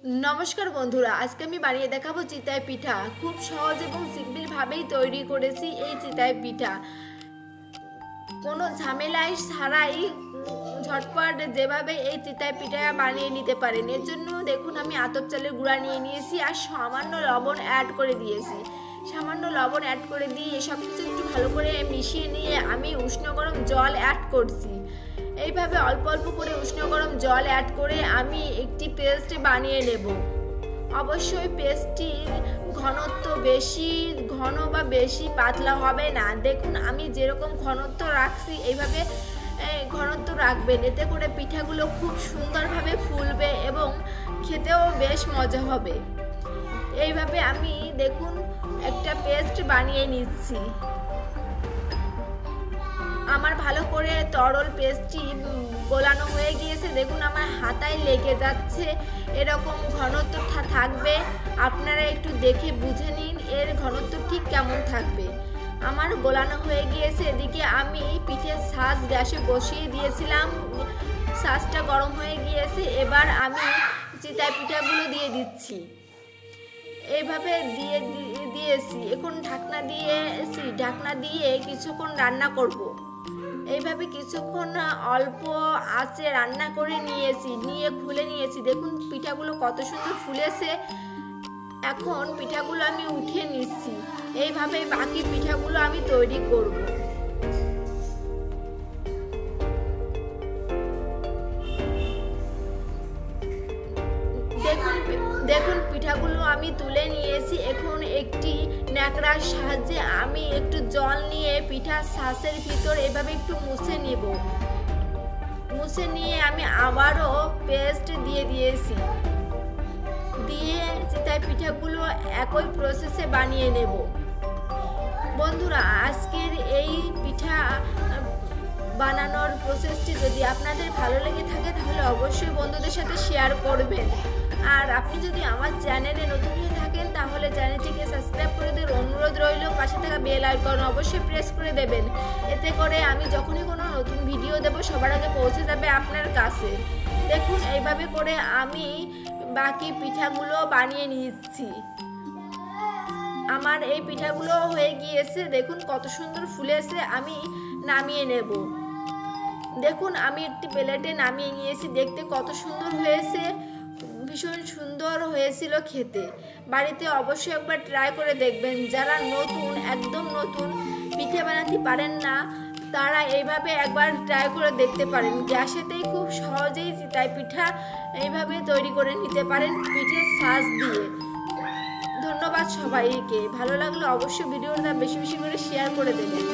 नमस्कार बंधुरा आज के मैं बानिए देखाबो चिताई पिठा खूब सहज एवं सिम्पल भावेई तैरी करेছি এই চিতাই পিঠা কোনো ঝামেলাই ছাড়াই ঝটপট যেভাবে এই চিতাই পিঠা বানিয়ে নিতে পারেন। এর জন্য দেখুন আমি আতপ চালের গুঁড়া নিয়ে নিয়েছি আর সামান্য লবণ অ্যাড করে দিয়েছি। সামান্য লবণ অ্যাড করে দিয়ে সব কিছু একটু ভালো করে মিশিয়ে নিয়ে আমি উষ্ণ গরম জল অ্যাড করছি। এইভাবে অল্প অল্প করে উষ্ণ গরম জল অ্যাড করে আমি একটি পেস্ট বানিয়ে নেব। অবশ্যই পেস্টটির ঘনত্ব বেশি ঘন বা বেশি পাতলা হবে না। দেখুন আমি যেরকম ঘনত্ব রাখছি এইভাবে ঘনত্ব রাখবেন, এতে করে পিঠাগুলো খুব সুন্দরভাবে ফুলবে এবং খেতেও বেশ মজা হবে। এইভাবে আমি দেখুন একটা পেস্ট বানিয়ে নিচ্ছি। আমার ভালো করে তরল পেস্টটি গোলানো হয়ে গিয়েছে। দেখুন আমার হাতায় লেগে যাচ্ছে, এরকম ঘনত্ব থাকবে। আপনারা একটু দেখে বুঝে নিন এর ঘনত্ব ঠিক কেমন থাকবে। আমার গোলানো হয়ে গিয়েছে। এদিকে আমি পিঠের ছাঁচ গ্যাসে বসিয়ে দিয়েছিলাম, ছাঁচটা গরম হয়ে গিয়েছে। এবার আমি চিতাই পিঠাগুলো দিয়ে দিচ্ছি। এইভাবে দিয়েছি। এখন ঢাকনা দিয়ে কিছুক্ষণ রান্না করব। এইভাবে কিছুক্ষণ অল্প আঁচে রান্না করে নিয়ে খুলে নিয়েছি। দেখুন পিঠাগুলো কত সুন্দর ফুলেছে। এখন পিঠাগুলো আমি উঠিয়ে নিচ্ছি। এইভাবে বাকি পিঠাগুলো আমি তৈরি করব। দেখুন পিঠাগুলো আমি তুলে নিয়েছি। এখন একটি ন্যাকড়ার সাহায্যে আমি একটু জল নিয়ে পিঠার ছাঁচের ভিতর এভাবে একটু মুছে নিব। মুছে নিয়ে আমি আবারও পেস্ট দিয়ে দিয়েছি। দিয়ে চিতাই পিঠাগুলো একই প্রসেসে বানিয়ে নেব। বন্ধুরা আজকের এই পিঠা বানানোর প্রসেসটি যদি আপনাদের ভালো লেগে থাকে তাহলে অবশ্যই বন্ধুদের সাথে শেয়ার করবেন। আর আপনি যদি আমার চ্যানেলে নতুন হয়ে থাকেন তাহলে চ্যানেলটিকে সাবস্ক্রাইব করে দেওয়ার অনুরোধ রইল। পাশে থাকা বেল আইকন অবশ্যই প্রেস করে দেবেন, এতে করে আমি যখনই কোনো নতুন ভিডিও দেব সবার আগে পৌঁছে যাবে আপনার কাছে। দেখুন এইভাবে করে আমি বাকি পিঠাগুলো বানিয়ে নিচ্ছি। আমার এই পিঠাগুলো হয়ে গিয়েছে। দেখুন কত সুন্দর ফুলেছে। আমি নামিয়ে নেব। দেখুন আমি একটি প্লেটে নামিয়ে নিয়েছি। দেখতে কত সুন্দর হয়েছে, ভীষণ সুন্দর হয়েছিল খেতে। বাড়িতে অবশ্যই একবার ট্রাই করে দেখবেন। যারা একদম নতুন পিঠে বানাতে পারেন না তারা এইভাবে একবার ট্রাই করে দেখতে পারেন। গ্যাসেতেই খুব সহজেই চিতাই পিঠা এইভাবে তৈরি করে নিতে পারেন পিঠের ছাঁচ দিয়ে। ধন্যবাদ সবাইকে। ভালো লাগলে অবশ্যই ভিডিওটা বেশি বেশি করে শেয়ার করে দেবেন।